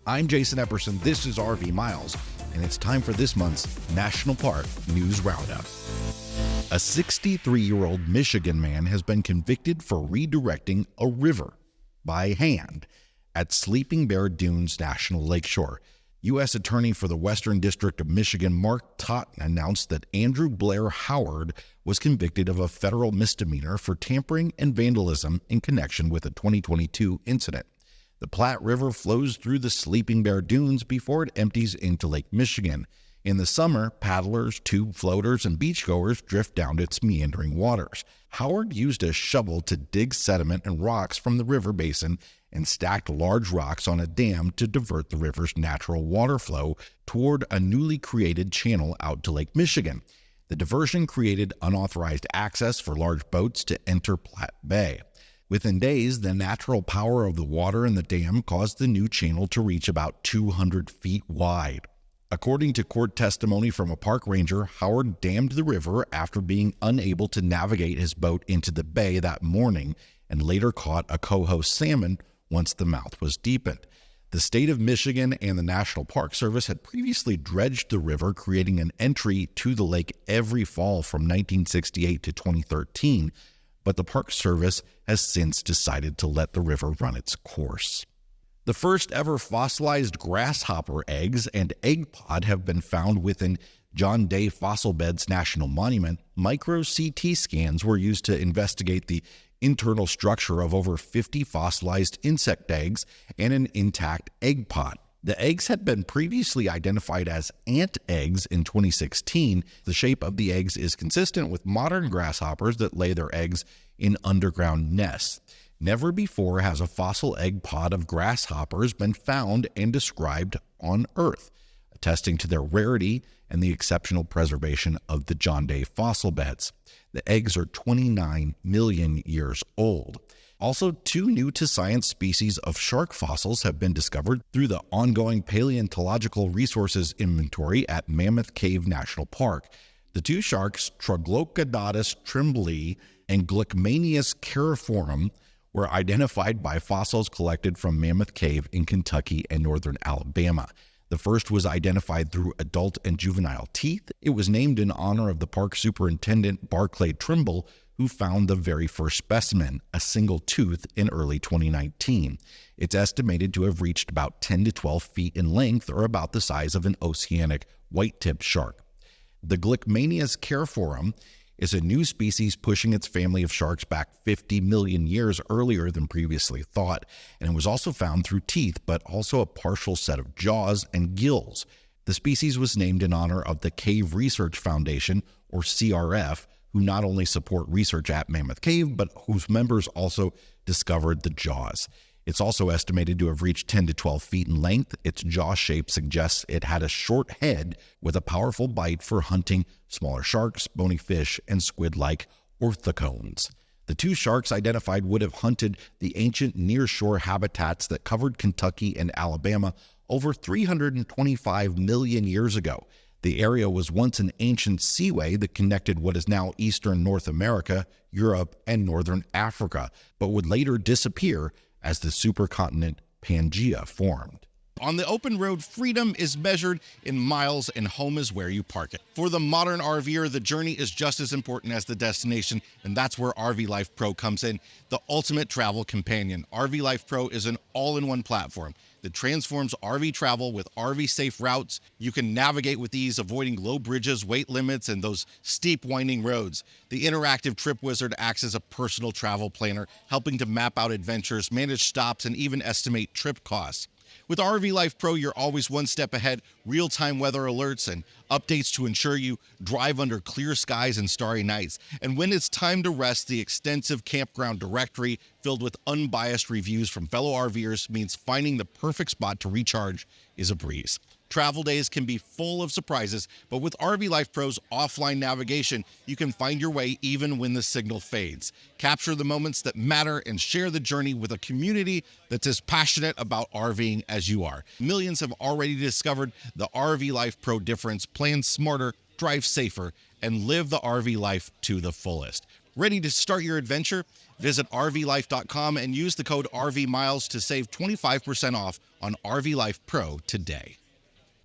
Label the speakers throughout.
Speaker 1: I'm Jason Epperson. This is RV Miles, and it's time for this month's National Park News Roundup. A 63-year-old Michigan man has been convicted for redirecting a river by hand at Sleeping Bear Dunes National Lakeshore. U.S. Attorney for the Western District of Michigan, Mark Totten, announced that Andrew Blair Howard was convicted of a federal misdemeanor for tampering and vandalism in connection with a 2022 incident. The Platte River flows through the Sleeping Bear Dunes before it empties into Lake Michigan. In the summer, paddlers, tube floaters, and beachgoers drift down its meandering waters. Howard used a shovel to dig sediment and rocks from the river basin and stacked large rocks on a dam to divert the river's natural water flow toward a newly created channel out to Lake Michigan. The diversion created unauthorized access for large boats to enter Platte Bay. Within days, the natural power of the water in the dam caused the new channel to reach about 200 feet wide. According to court testimony from a park ranger, Howard dammed the river after being unable to navigate his boat into the bay that morning and later caught a coho salmon once the mouth was deepened. The state of Michigan and the National Park Service had previously dredged the river, creating an entry to the lake every fall from 1968 to 2013, but the Park Service has since decided to let the river run its course. The first ever fossilized grasshopper eggs and egg pod have been found within John Day Fossil Beds National Monument. Micro-CT scans were used to investigate the internal structure of over 50 fossilized insect eggs and an intact egg pod. The eggs had been previously identified as ant eggs in 2016. The shape of the eggs is consistent with modern grasshoppers that lay their eggs in underground nests. Never before has a fossil egg pod of grasshoppers been found and described on Earth, attesting to their rarity and the exceptional preservation of the John Day fossil beds. The eggs are 29 million years old. Also, 2 new-to-science species of shark fossils have been discovered through the ongoing paleontological resources inventory at Mammoth Cave National Park. The 2 sharks, Troglodytes trimbley and Glycmanius cariforum, were identified by fossils collected from Mammoth Cave in Kentucky and northern Alabama. The first was identified through adult and juvenile teeth. It was named in honor of the park superintendent Barclay Trimble, who found the very first specimen, a single tooth, in early 2019. It's estimated to have reached about 10 to 12 feet in length, or about the size of an oceanic white-tipped shark. The Glycmanius cariforum is a new species pushing its family of sharks back 50 million years earlier than previously thought, and it was also found through teeth, but also a partial set of jaws and gills. The species was named in honor of the Cave Research Foundation, or CRF, who not only support research at Mammoth Cave, but whose members also discovered the jaws. It's also estimated to have reached 10 to 12 feet in length. Its jaw shape suggests it had a short head with a powerful bite for hunting smaller sharks, bony fish, and squid-like orthocones. The 2 sharks identified would have hunted the ancient nearshore habitats that covered Kentucky and Alabama over 325 million years ago. The area was once an ancient seaway that connected what is now eastern North America, Europe, and northern Africa, but would later disappear as the supercontinent Pangaea formed. On the open road, freedom is measured in miles, and home is where you park it. For the modern RVer, the journey is just as important as the destination, and that's where RV Life Pro comes in, the ultimate travel companion. RV Life Pro is an all-in-one platform that transforms RV travel with RV-safe routes. You can navigate with ease, avoiding low bridges, weight limits, and those steep, winding roads. The interactive Trip Wizard acts as a personal travel planner, helping to map out adventures, manage stops, and even estimate trip costs. With RV Life Pro, you're always one step ahead. Real-time weather alerts and updates to ensure you drive under clear skies and starry nights. And when it's time to rest, the extensive campground directory filled with unbiased reviews from fellow RVers means finding the perfect spot to recharge is a breeze. Travel days can be full of surprises, but with RV Life Pro's offline navigation, you can find your way even when the signal fades. Capture the moments that matter and share the journey with a community that's as passionate about RVing as you are. Millions have already discovered the RV Life Pro difference. Plan smarter, drive safer, and live the RV life to the fullest. Ready to start your adventure? Visit RVLife.com and use the code RVMiles to save 25% off on RV Life Pro today.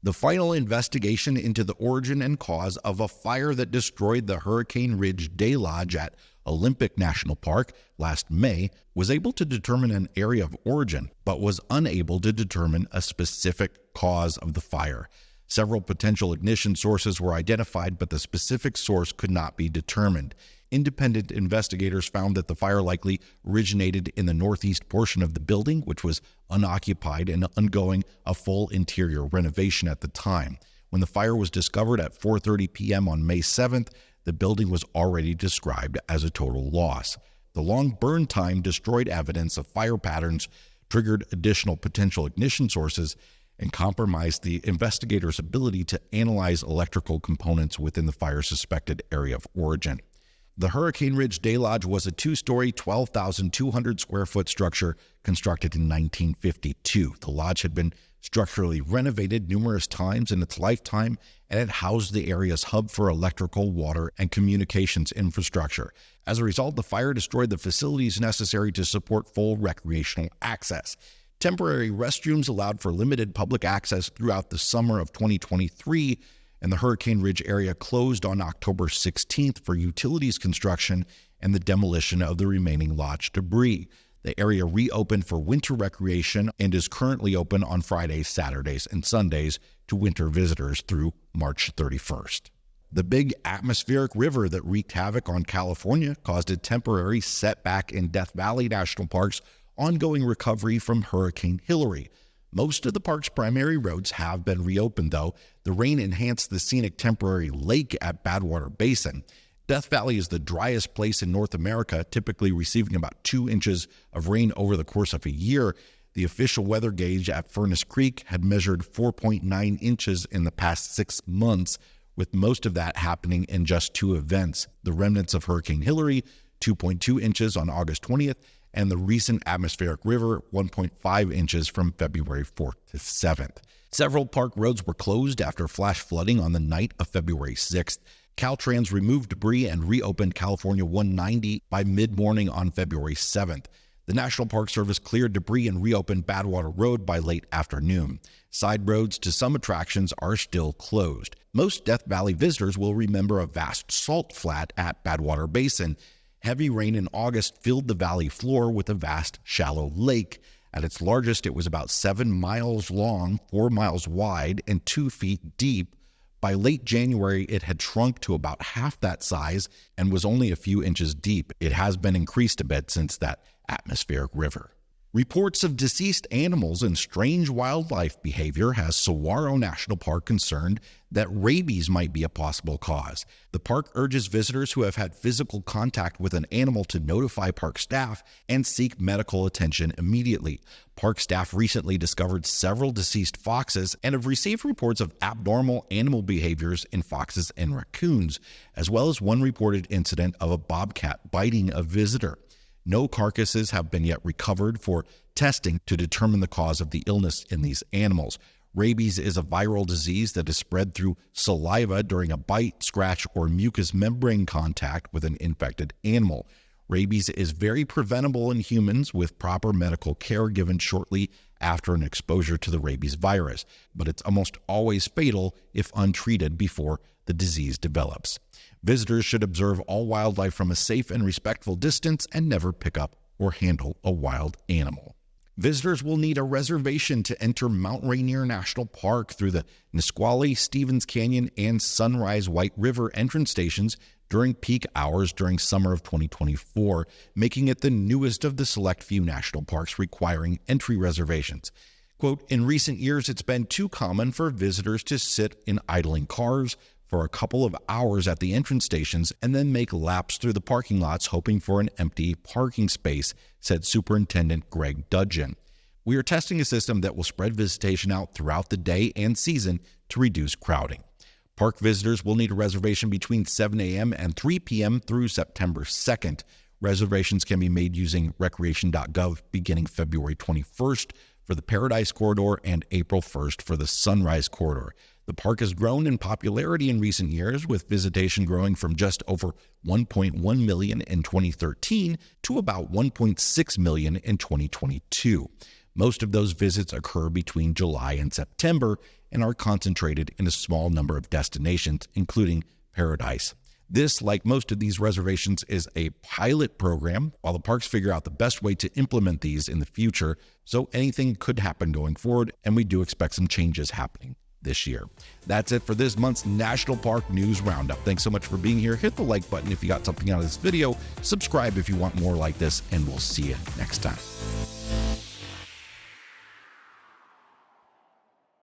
Speaker 1: The final investigation into the origin and cause of a fire that destroyed the Hurricane Ridge Day Lodge at Olympic National Park last May was able to determine an area of origin, but was unable to determine a specific cause of the fire. Several potential ignition sources were identified, but the specific source could not be determined. Independent investigators found that the fire likely originated in the northeast portion of the building, which was unoccupied and undergoing a full interior renovation at the time. When the fire was discovered at 4:30 p.m. on May 7th, the building was already described as a total loss. The long burn time destroyed evidence of fire patterns, triggered additional potential ignition sources, and compromised the investigators' ability to analyze electrical components within the fire's suspected area of origin. The Hurricane Ridge Day Lodge was a two-story, 12,200 square foot structure constructed in 1952. The lodge had been structurally renovated numerous times in its lifetime, and it housed the area's hub for electrical, water, and communications infrastructure. As a result, the fire destroyed the facilities necessary to support full recreational access. Temporary restrooms allowed for limited public access throughout the summer of 2023, and the Hurricane Ridge area closed on October 16th for utilities construction and the demolition of the remaining lodge debris. The area reopened for winter recreation and is currently open on Fridays, Saturdays, and Sundays to winter visitors through March 31st. The big atmospheric river that wreaked havoc on California caused a temporary setback in Death Valley National Park's ongoing recovery from Hurricane Hilary. Most of the park's primary roads have been reopened, though. The rain enhanced the scenic temporary lake at Badwater Basin. Death Valley is the driest place in North America, typically receiving about 2 inches of rain over the course of a year. The official weather gauge at Furnace Creek had measured 4.9 inches in the past 6 months, with most of that happening in just 2 events: the remnants of Hurricane Hilary, 2.2 inches on August 20th, and the recent atmospheric river, 1.5 inches from February 4th to 7th. Several park roads were closed after flash flooding on the night of February 6th. Caltrans removed debris and reopened California 190 by mid-morning on February 7th. The National Park Service cleared debris and reopened Badwater Road by late afternoon. Side roads to some attractions are still closed. Most Death Valley visitors will remember a vast salt flat at Badwater Basin. Heavy rain in August filled the valley floor with a vast, shallow lake. At its largest, it was about 7 miles long, 4 miles wide, and 2 feet deep. By late January, it had shrunk to about half that size and was only a few inches deep. It has been increased a bit since that atmospheric river. Reports of deceased animals and strange wildlife behavior has Saguaro National Park concerned that rabies might be a possible cause. The park urges visitors who have had physical contact with an animal to notify park staff and seek medical attention immediately. Park staff recently discovered several deceased foxes and have received reports of abnormal animal behaviors in foxes and raccoons, as well as one reported incident of a bobcat biting a visitor. No carcasses have been yet recovered for testing to determine the cause of the illness in these animals. Rabies is a viral disease that is spread through saliva during a bite, scratch, or mucous membrane contact with an infected animal. Rabies is very preventable in humans with proper medical care given shortly after an exposure to the rabies virus, but it's almost always fatal if untreated before the disease develops. Visitors should observe all wildlife from a safe and respectful distance and never pick up or handle a wild animal. Visitors will need a reservation to enter Mount Rainier National Park through the Nisqually, Stevens Canyon, and Sunrise White River entrance stations during peak hours during summer of 2024, making it the newest of the select few national parks requiring entry reservations. Quote, "In recent years, it's been too common for visitors to sit in idling cars for a couple of hours at the entrance stations and then make laps through the parking lots hoping for an empty parking space," said Superintendent Greg Dudgeon. "We are testing a system that will spread visitation out throughout the day and season to reduce crowding." Park visitors will need a reservation between 7 a.m. and 3 p.m. through September 2nd. Reservations can be made using recreation.gov beginning February 21st for the Paradise Corridor and April 1st for the Sunrise Corridor. The park has grown in popularity in recent years, with visitation growing from just over 1.1 million in 2013 to about 1.6 million in 2022. Most of those visits occur between July and September and are concentrated in a small number of destinations, including Paradise. This, like most of these reservations, is a pilot program while the parks figure out the best way to implement these in the future, so anything could happen going forward, and we do expect some changes happening this year. That's it for this month's National Park News Roundup. Thanks so much for being here. Hit the like button if you got something out of this video, subscribe if you want more like this, and we'll see you next time.